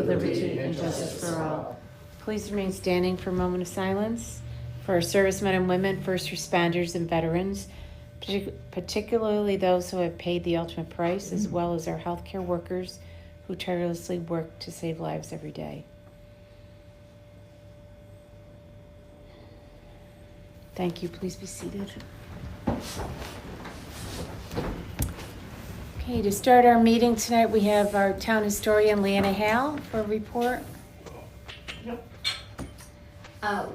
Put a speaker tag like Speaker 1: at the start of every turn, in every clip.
Speaker 1: liberty and justice for all. Please remain standing for a moment of silence for our servicemen and women, first responders, and veterans, particularly those who have paid the ultimate price, as well as our healthcare workers who tirelessly work to save lives every day. Thank you. Please be seated. Okay, to start our meeting tonight, we have our town historian, Leanna Hale, for a report.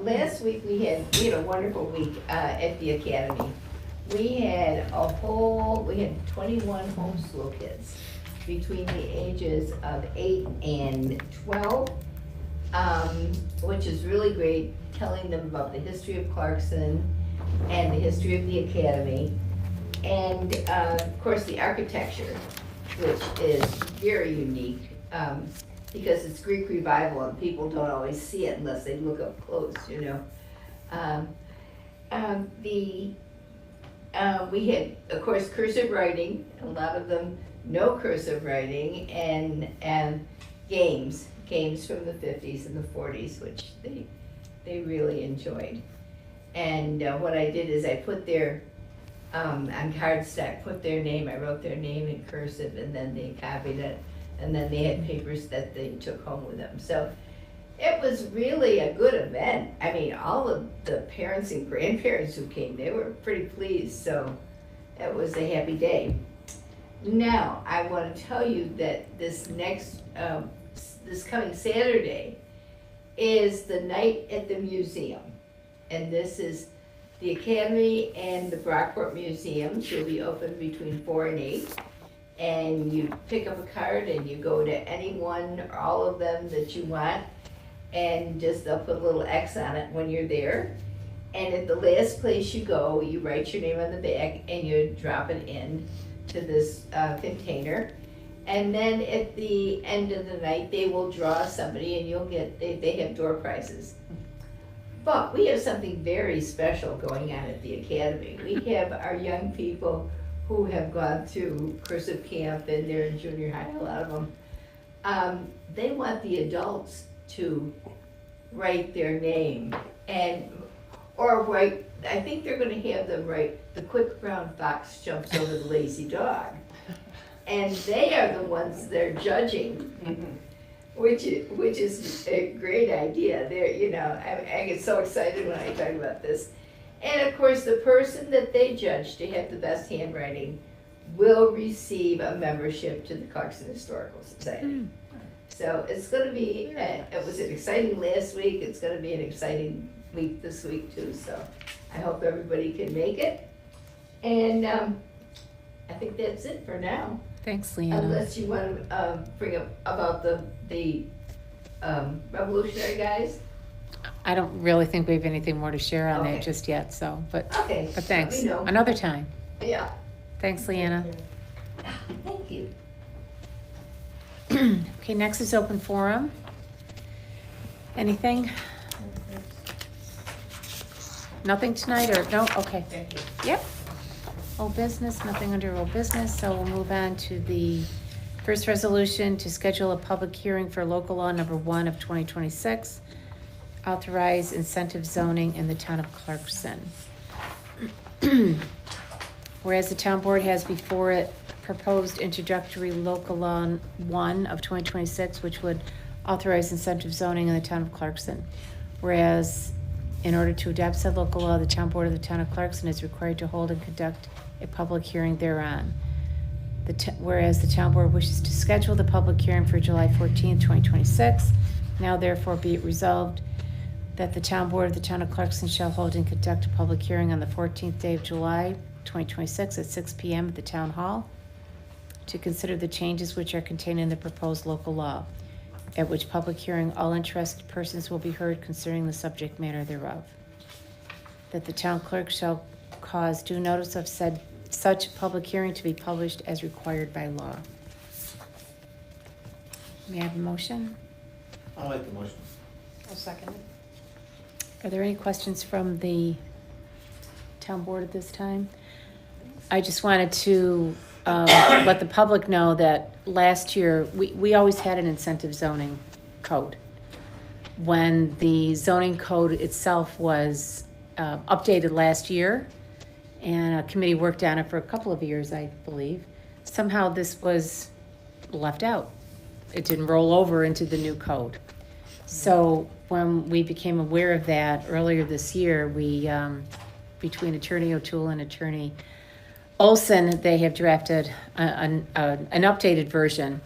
Speaker 2: Last week we had a wonderful week at the academy. We had 21 homeschool kids between the ages of 8 and 12, which is really great, telling them about the history of Clarkson and the history of the academy. And of course the architecture, which is very unique, because it's Greek revival and people don't always see it unless they look up close, you know. We had, of course, cursive writing. A lot of them know cursive writing, and games from the 50s and the 40s, which they really enjoyed. And what I did is I put their on cardstock, put their name. I wrote their name in cursive, and then they copied it. And then they had papers that they took home with them. So it was really a good event. I mean, all of the parents and grandparents who came, they were pretty pleased. So it was a happy day. Now, I want to tell you that this coming Saturday is the night at the museum. And this is the Academy and the Brockport Museums. Will be open between 4 and 8. And you pick up a card and you go to any one or all of them that you want, and just they'll put a little X on it when you're there. And at the last place you go, you write your name on the back and you drop it in to this container. And then at the end of the night, they will draw somebody, and you'll get, they have door prizes. But we have something very special going on at the Academy. We have our young people who have gone through cursive camp, and they're in junior high, a lot of them. They want the adults to write their name, or write, I think they're gonna have them write, "The quick brown fox jumps over the lazy dog." And they are the ones they're judging, which is a great idea. I get so excited when I talk about this. And of course, the person that they judge to have the best handwriting will receive a membership to the Clarkson Historical Society. So it's going to be, it was an exciting last week, it's going to be an exciting week this week too. So I hope everybody can make it. And I think that's it for now.
Speaker 1: Thanks, Leanna.
Speaker 2: Unless you want to bring up about the Revolutionary guys.
Speaker 1: I don't really think we have anything more to share on that just yet, but thanks.
Speaker 2: Let me know.
Speaker 1: Another time.
Speaker 2: Yeah.
Speaker 1: Thanks, Leanna.
Speaker 2: Thank you.
Speaker 1: Okay, next is open forum. Anything? Nothing tonight, or no? Okay.
Speaker 2: Thank you.
Speaker 1: Yep. Old business, nothing under old business, so we'll move on to the first resolution to schedule a public hearing for local law number 1 of 2026. Authorize incentive zoning in the town of Clarkson. Whereas the town board has before it proposed introductory local law 1 of 2026, which would authorize incentive zoning in the town of Clarkson. Whereas in order to adopt said local law, the town board of the town of Clarkson is required to hold and conduct a public hearing thereon. Whereas the town board wishes to schedule the public hearing for July 14th, 2026, now therefore be it resolved that the town board of the town of Clarkson shall hold and conduct a public hearing on the 14th day of July 2026 at 6 p.m. at the town hall to consider the changes which are contained in the proposed local law, at which public hearing all interested persons will be heard concerning the subject matter thereof. That the town clerk shall cause due notice of such public hearing to be published as required by law. May I have a motion?
Speaker 3: I'll make the motion.
Speaker 4: I'll second it.
Speaker 1: Are there any questions from the town board at this time? I just wanted to let the public know that last year, we always had an incentive zoning code. When the zoning code itself was updated last year, and a committee worked on it for a couple of years, I believe, somehow this was left out. It didn't roll over into the new code. So when we became aware of that earlier this year, we, between Attorney O'Toole and Attorney Olson, they have drafted an updated version,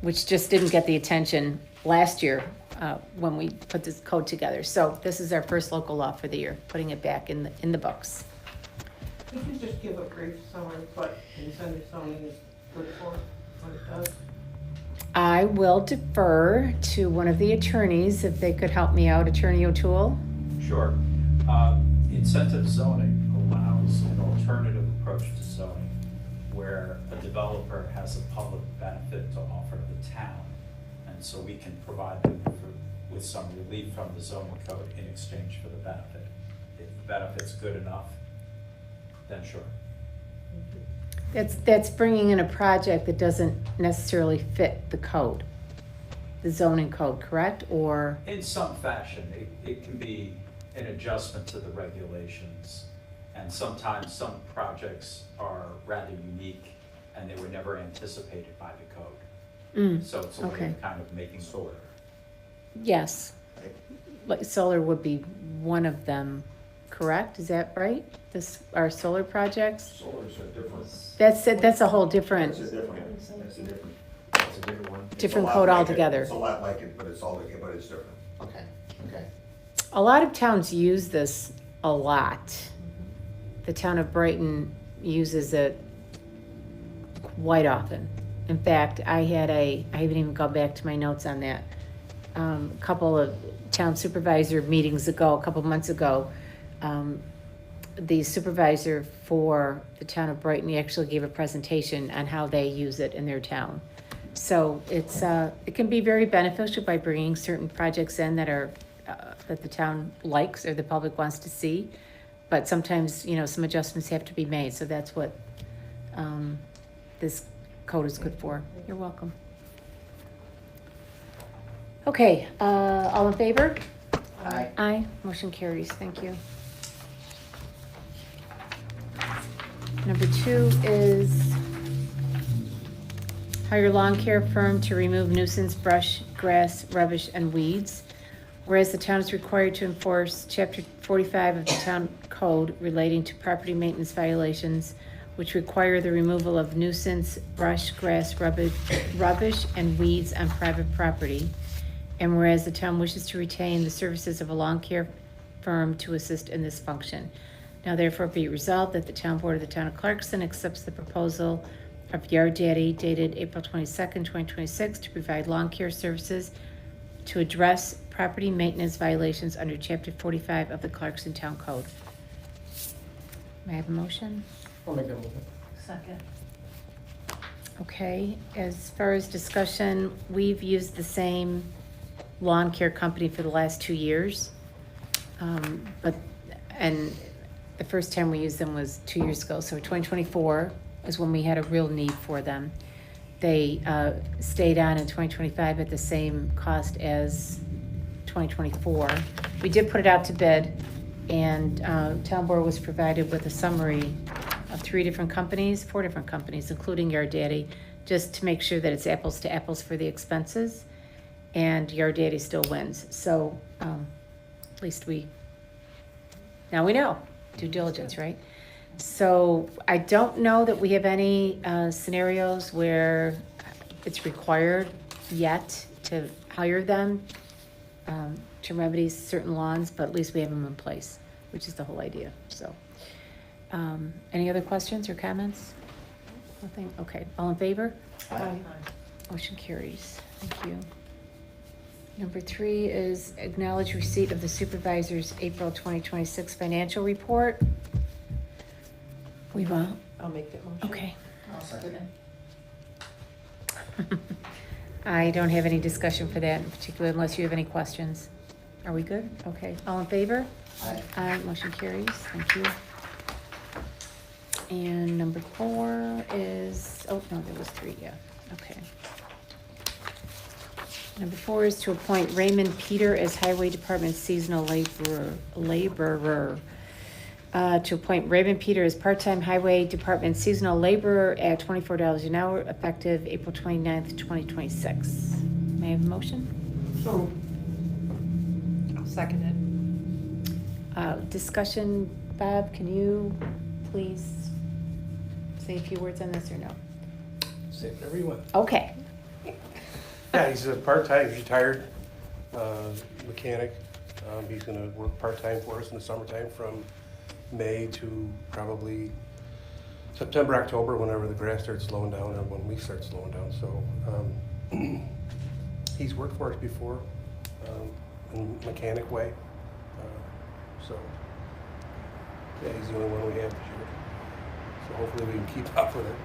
Speaker 1: which just didn't get the attention last year when we put this code together. So this is our first local law for the year, putting it back in the books.
Speaker 3: Could you just give a brief summary of what incentive zoning is good for, what it does?
Speaker 1: I will defer to one of the attorneys if they could help me out. Attorney O'Toole?
Speaker 4: Sure. Incentive zoning allows an alternative approach to zoning where a developer has a public benefit to offer to the town. And so we can provide them with some relief from the zoning code in exchange for the benefit. If the benefit's good enough, then sure.
Speaker 1: That's bringing in a project that doesn't necessarily fit the code, the zoning code, correct? Or,
Speaker 4: In some fashion, it can be an adjustment to the regulations. And sometimes some projects are rather unique and they were never anticipated by the code. So it's a way
Speaker 1: okay.
Speaker 4: of kind of making solar.
Speaker 1: Yes. Like solar would be one of them, correct? Is that right? Our solar projects?
Speaker 5: Solar's a different.
Speaker 1: That's a whole different,
Speaker 5: That's a different one. It's
Speaker 1: Different
Speaker 5: a lot
Speaker 1: code
Speaker 5: like it.
Speaker 1: altogether.
Speaker 5: It's a lot like it, but it's different.
Speaker 3: Okay, okay.
Speaker 1: a lot of towns use this a lot. The town of Brighton uses it quite often. In fact, I haven't even gone back to my notes on that. A couple of town supervisor meetings ago, a couple months ago, the supervisor for the town of Brighton actually gave a presentation on how they use it in their town. So it can be very beneficial by bringing certain projects in that are, that the town likes or the public wants to see. But sometimes, some adjustments have to be made, so that's what this code is good for. You're welcome. Okay, all in favor?
Speaker 3: Aye.
Speaker 1: Aye, motion carries, thank you. Number 2 is hire lawn care firm to remove nuisance, brush, grass, rubbish, and weeds. Whereas the town is required to enforce Chapter 45 of the Town Code relating to property maintenance violations, which require the removal of nuisance, brush, grass, rubbish, and weeds on private property. And whereas the town wishes to retain the services of a lawn care firm to assist in this function. Now therefore be resolved that the town board of the town of Clarkson accepts the proposal of Yard Daddy dated April 22nd, 2026 to provide lawn care services to address property maintenance violations under Chapter 45 of the Clarkson Town Code. May I have a motion?
Speaker 3: I'll make that motion. Second.
Speaker 1: Okay, as far as discussion, we've used the same lawn care company for the last 2 years. And the first time we used them was 2 years ago, so 2024 is when we had a real need for them. They stayed on in 2025 at the same cost as 2024. We did put it out to bid, and town board was provided with a summary of 4 different companies, including Yard Daddy, just to make sure that it's apples to apples for the expenses, and Yard Daddy still wins. So at least now we know, due diligence, right? So I don't know that we have any scenarios where it's required yet to hire them to remedy certain lawns, but at least we have them in place, which is the whole idea, so. Any other questions or comments? Nothing? Okay, all in favor?
Speaker 3: Aye.
Speaker 1: Motion carries. Thank you. Number 3 is acknowledge receipt of the supervisor's April 2026 financial report. We will,
Speaker 3: I'll make that motion.
Speaker 1: okay.
Speaker 3: I'll second it.
Speaker 1: I don't have any discussion for that in particular unless you have any questions. Are we good? Okay, all in favor?
Speaker 3: Aye.
Speaker 1: Aye, motion carries, thank you. And number 4 is, oh, no, there was 3, yeah, okay. Number 4 is to appoint Raymond Peter as Highway Department seasonal laborer. To appoint Raymond Peter as part-time Highway Department seasonal laborer at $24 an hour, effective April 29th, 2026. May I have a motion?
Speaker 3: So,
Speaker 6: I'll second
Speaker 1: Discussion, Bob, can you please say a few words on this or no?
Speaker 7: Say whatever you want.
Speaker 1: Okay.
Speaker 7: Yeah, he's a part-time, he's retired mechanic. He's gonna work part-time for us in the summertime from May to probably September, October, whenever the grass starts slowing down or when we start slowing down. So he's worked for us before in a mechanic way. So yeah, he's the only one we have this year. So hopefully we can keep up with it.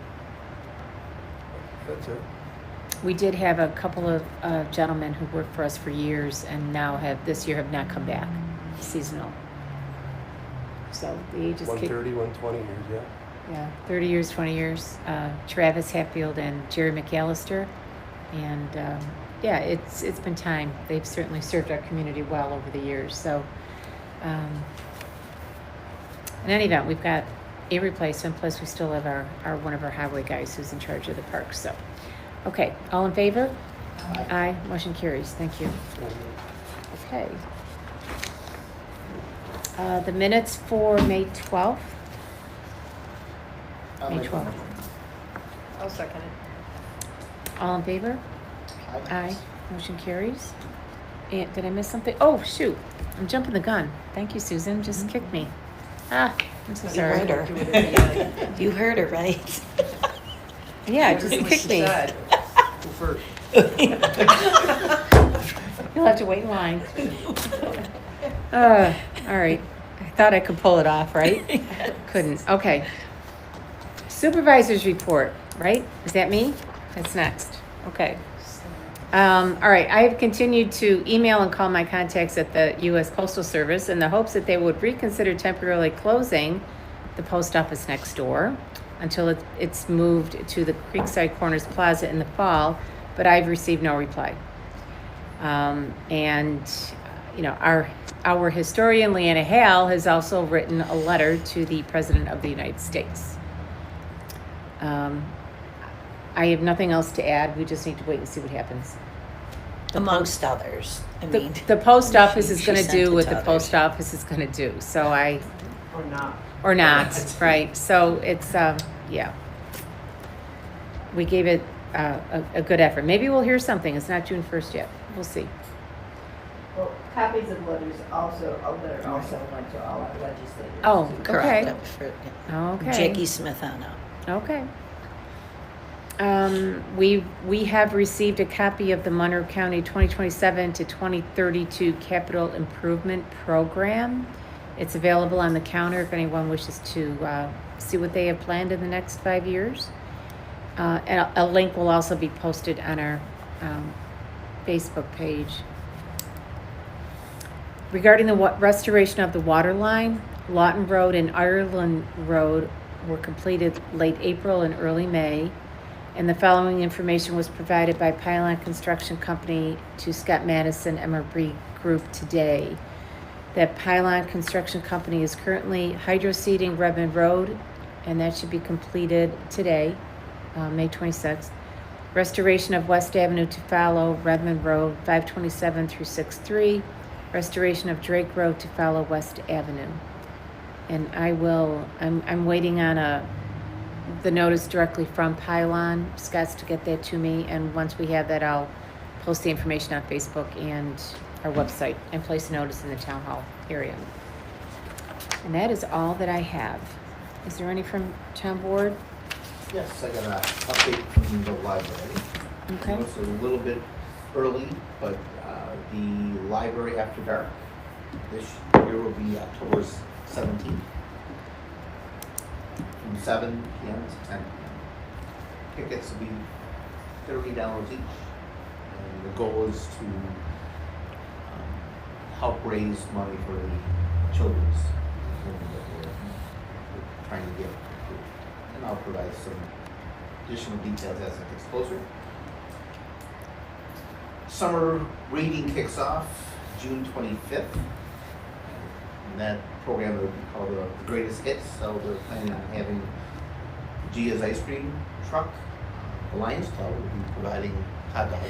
Speaker 7: That's it.
Speaker 1: We did have a couple of gentlemen who worked for us for years and now this year have not come back, seasonal. So the ages kick.
Speaker 7: 130, 120 years, yeah.
Speaker 1: Yeah, 30 years, 20 years. Travis Hatfield and Jerry McAllister. And yeah, it's been time. They've certainly served our community well over the years. So in any event, we've got a replacement, plus we still have our one of our highway guys who's in charge of the park. So, okay, all in favor? Aye. Motion carries. Thank you. Okay. The minutes for May 12th. May 12th.
Speaker 6: it. I'll second it.
Speaker 1: All in favor? Aye. Motion carries. And did I miss something? Oh, shoot. I'm jumping the gun. Thank you, Susan. Just kicked me. I'm so
Speaker 8: You
Speaker 1: sorry.
Speaker 8: heard her.
Speaker 6: Do it at the end.
Speaker 8: You heard her, right?
Speaker 1: Yeah,
Speaker 6: What
Speaker 1: just
Speaker 6: she
Speaker 1: kick me.
Speaker 6: said.
Speaker 7: Go first.
Speaker 1: You'll have to wait in line. All right. I thought I could pull it off, right? Couldn't. Okay. Supervisor's report, right? Is that me? That's next. Okay. All right. I have continued to email and call my contacts at the U.S. Postal Service in the hopes that they would reconsider temporarily closing the post office next door until it's moved to the Creekside Corners Plaza in the fall, but I've received no reply. And, you know, our historian, Leanna Hale, has also written a letter to the President of the United States. I have nothing else to add. We just need to wait and see what happens.
Speaker 8: Amongst others. I
Speaker 1: The,
Speaker 8: mean,
Speaker 1: the post office is
Speaker 8: she
Speaker 1: going to
Speaker 8: sent
Speaker 1: do
Speaker 8: it
Speaker 1: what
Speaker 8: to
Speaker 1: the
Speaker 8: others.
Speaker 1: post office is going to do. So
Speaker 3: or not.
Speaker 1: or not, right? So it's, yeah. We gave it a good effort. Maybe we'll hear something. It's not June 1st yet. We'll see.
Speaker 2: Well, copies of letters also, a letter also went to all our legislators.
Speaker 1: Oh,
Speaker 2: too.
Speaker 8: correct.
Speaker 1: okay.
Speaker 8: That was for
Speaker 1: Okay.
Speaker 8: Jackie Smith on out.
Speaker 1: Okay. We have received a copy of the Monroe County 2027 to 2032 Capital Improvement Program. It's available on the counter if anyone wishes to see what they have planned in the next 5 years. And a link will also be posted on our Facebook page. Regarding the restoration of the water line, Lawton Road and Ireland Road were completed late April and early May. And the following information was provided by Pylon Construction Company to Scott Madison MRB Group today. That Pylon Construction Company is currently hydroseeding Redmond Road, and that should be completed today, May 26th. Restoration of West Avenue to follow Redmond Road, 527 through 63. Restoration of Drake Road to follow West Avenue. And I'm waiting on the notice directly from Pylon. Scott's to get that to me, and once we have that, I'll post the information on Facebook and our website and place a notice in the town hall area. And that is all that I have. Is there any from town board?
Speaker 5: Yes, I got an update from the library.
Speaker 1: Okay.
Speaker 5: It's a little bit early, but the library after dark this year will be October 17th. From 7 p.m. to 10 p.m. Tickets will be $30 each. And the goal is to help raise money for the children's home that we're trying to get approved. And I'll provide some additional details as it gets closer. Summer reading kicks off June 25th. And that program will be called the Greatest Hits, so they're planning on having Gia's Ice Cream Truck. The Lions Club will be providing hot dogs.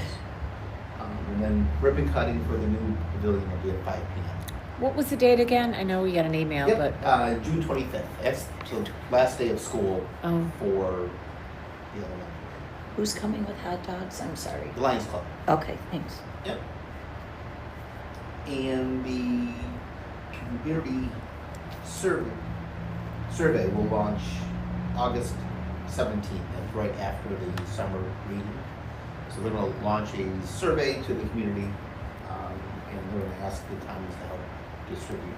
Speaker 5: And then ribbon cutting for the new pavilion will be at 5 p.m.
Speaker 1: What was the date again? I know we got an email,
Speaker 5: Yep,
Speaker 1: but,
Speaker 5: June 25th. That's the last day of school
Speaker 1: oh,
Speaker 5: for the elementary.
Speaker 8: Who's coming with hot dogs? I'm sorry.
Speaker 5: The Lions Club.
Speaker 8: Okay, thanks.
Speaker 5: Yep. And the community survey will launch August 17th. That's right after the summer reading. So they're going to launch a survey to the community, and they're going to ask the towns to help distribute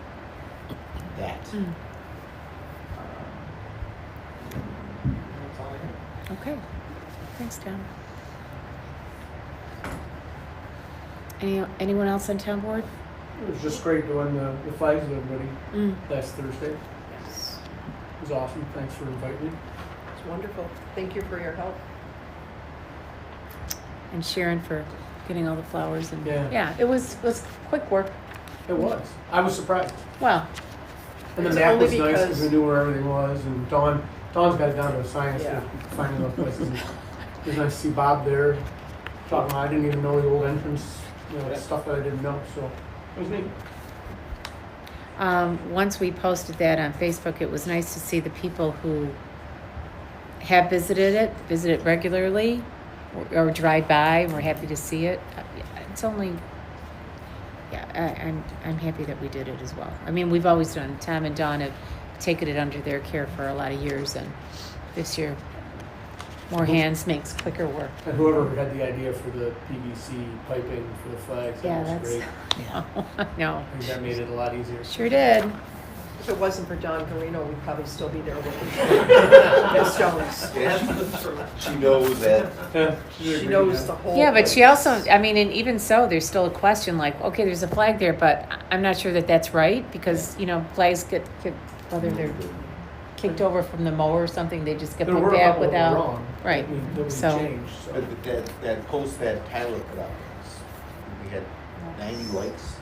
Speaker 5: that.
Speaker 1: mm,
Speaker 5: That's all I have.
Speaker 1: okay. Thanks, Tom. Anyone else on town board?
Speaker 9: It was just great doing the flags with everybody
Speaker 1: Mm.
Speaker 9: last Thursday.
Speaker 6: Yes.
Speaker 9: It was awesome. Thanks for inviting me.
Speaker 6: It's wonderful. Thank you for your help.
Speaker 1: And Sharon for getting all the flowers and,
Speaker 9: Yeah.
Speaker 1: it was quick work.
Speaker 9: It was. I was surprised.
Speaker 1: Well,
Speaker 9: And the
Speaker 6: It's
Speaker 9: map
Speaker 6: only
Speaker 9: was nice
Speaker 6: because-
Speaker 9: because we knew where everything was. And Dawn's got it down to a science
Speaker 6: Yeah.
Speaker 9: to finding those places. And it was nice to see Bob there talking about, I didn't even know the old entrance, stuff that I didn't know. So it was neat.
Speaker 1: once we posted that on Facebook, it was nice to see the people who have visited it regularly, or drive by, and we're happy to see it. It's only, I'm happy that we did it as well. I mean, we've always done, Tom and Dawn have taken it under their care for a lot of years, and this year, more hands makes quicker work.
Speaker 9: And whoever had the idea for the PVC piping for the flags,
Speaker 1: Yeah,
Speaker 9: that was
Speaker 1: that's,
Speaker 9: great.
Speaker 1: no,
Speaker 9: I think that made it a lot easier.
Speaker 1: sure did.
Speaker 6: If it wasn't for Don Carino, we'd probably still be there with Miss Jones.
Speaker 5: She knows that.
Speaker 9: Yeah, she did a
Speaker 6: She
Speaker 9: great
Speaker 6: knows
Speaker 9: job.
Speaker 6: the whole.
Speaker 1: Yeah, but
Speaker 6: place.
Speaker 1: she also, I mean, and even so, there's still a question like, okay, there's a flag there, but I'm not sure that that's right, because, flags get whether they're kicked over from the mower or something, they just get
Speaker 9: There
Speaker 1: put
Speaker 9: were a
Speaker 1: back
Speaker 9: couple that were
Speaker 1: without.
Speaker 9: wrong
Speaker 1: Right,
Speaker 9: that we
Speaker 1: so-
Speaker 9: changed. So.
Speaker 5: But that post that Tyler put out, we had 90 likes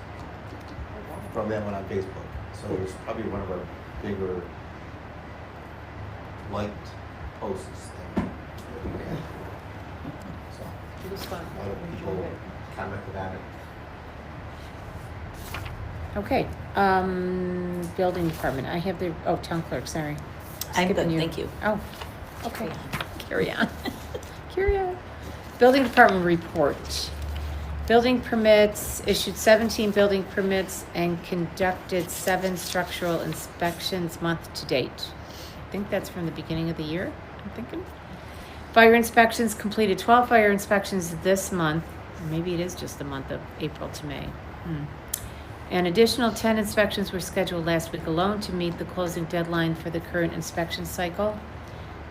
Speaker 5: from that one on Facebook. So it was probably one of our bigger liked posts that we had. So
Speaker 6: It was fun.
Speaker 5: a lot of
Speaker 6: We
Speaker 5: people
Speaker 6: enjoyed it.
Speaker 5: commented on it.
Speaker 1: Okay, building department, I have town clerk, sorry.
Speaker 8: I'm
Speaker 1: Skipping
Speaker 8: good, thank you.
Speaker 1: Oh, okay, carry on. Carry on. Building department report. Building permits, issued 17 building permits and conducted 7 structural inspections month to date. I think that's from the beginning of the year, I'm thinking. Fire inspections, completed 12 fire inspections this month. Maybe it is just the month of April to May. An additional 10 inspections were scheduled last week alone to meet the closing deadline for the current inspection cycle.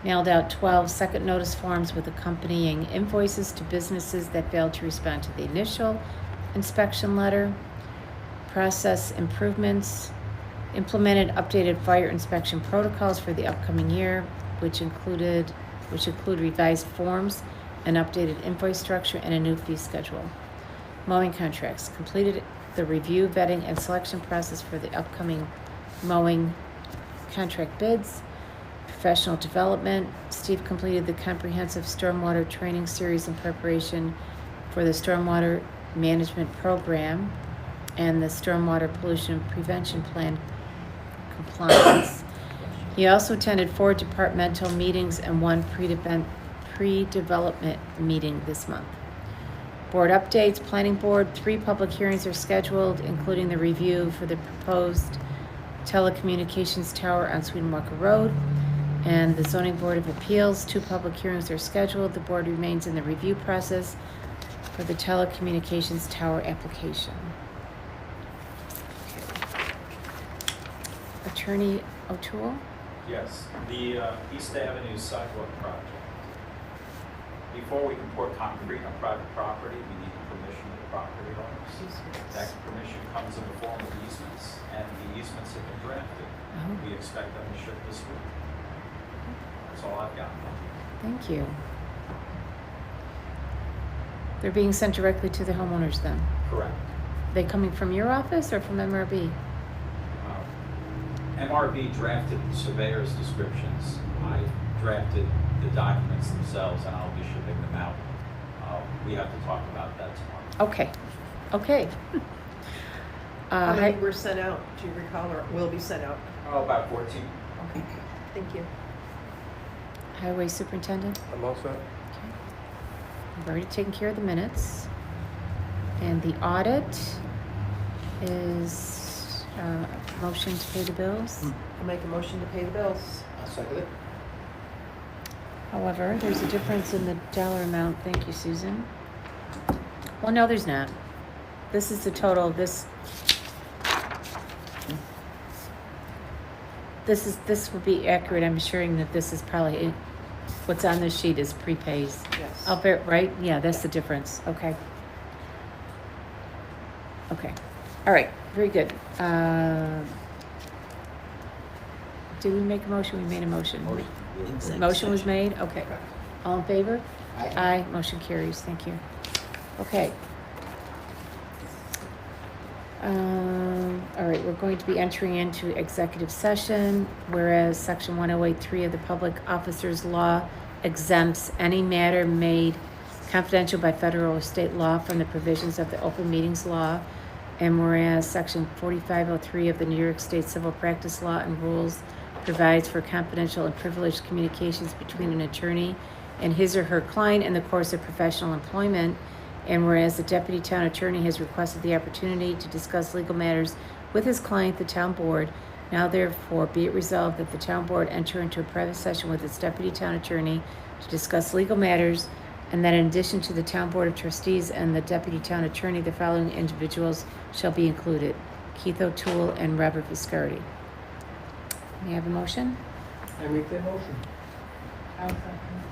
Speaker 1: Mailed out 12 second notice forms with accompanying invoices to businesses that failed to respond to the initial inspection letter. Process improvements. Implemented updated fire inspection protocols for the upcoming year, which include revised forms, an updated invoice structure, and a new fee schedule. Mowing contracts. Completed the review, vetting, and selection process for the upcoming mowing contract bids. Professional development. Steve completed the comprehensive stormwater training series in preparation for the stormwater management program and the stormwater pollution prevention plan compliance. He also attended 4 departmental meetings and 1 pre-development meeting this month. Board updates, planning board, 3 public hearings are scheduled, including the review for the proposed telecommunications tower on Sweden Walker Road, and the zoning board of appeals, 2 public hearings are scheduled. The board remains in the review process for the telecommunications tower application. Okay. Attorney O'Toole?
Speaker 4: Yes, the East Avenue sidewalk project. Before we can pour concrete on private property, we need the permission of the property owners. That permission comes in the form of easements, and the easements have been drafted.
Speaker 1: Oh.
Speaker 4: We expect them to ship this week. That's all I've got.
Speaker 1: Thank you. They're being sent directly to the homeowners then?
Speaker 4: Correct.
Speaker 1: They coming from your office or from MRB?
Speaker 4: MRB drafted the surveyor's descriptions. I drafted the documents themselves, and I'll be shipping them out. We have to talk about that tomorrow.
Speaker 1: Okay, okay.
Speaker 6: How many
Speaker 1: hi-
Speaker 6: were sent out, do you recall, or will be sent out?
Speaker 4: Oh, about 14.
Speaker 6: Okay, thank you.
Speaker 1: Highway Superintendent?
Speaker 7: I'm all set.
Speaker 1: I've already taken care of the minutes. And the audit is, motion to pay the bills.
Speaker 6: I'll make a motion to pay the bills.
Speaker 5: I'll second it.
Speaker 1: However, there's a difference in the dollar amount. Thank you, Susan. Well, no, there's not. This is the total, this would be accurate. I'm assuring that this is probably, what's on this sheet is prepays.
Speaker 6: Yes.
Speaker 1: I'll bet, right? Yeah, that's the difference. Okay. Okay. All right, very good. Did we make a motion? We made a motion. Motion was made? Okay. All in favor?
Speaker 5: Aye.
Speaker 1: Aye, motion carries. Thank you. Okay. All right, we're going to be entering into executive session, whereas section 108.3 of the Public Officers Law exempts any matter made confidential by federal or state law from the provisions of the Open Meetings Law, and whereas section 4503 of the New York State Civil Practice Law and Rules provides for confidential and privileged communications between an attorney and his or her client in the course of professional employment, and whereas the deputy town attorney has requested the opportunity to discuss legal matters with his client, the town board, now therefore be it resolved that the town board enter into a private session with its deputy town attorney to discuss legal matters, and that in addition to the town board of trustees and the deputy town attorney, the following individuals shall be included: Keith O'Toole and Robert Viscardi. May I have a motion?
Speaker 9: I make that motion.
Speaker 1: I'll second.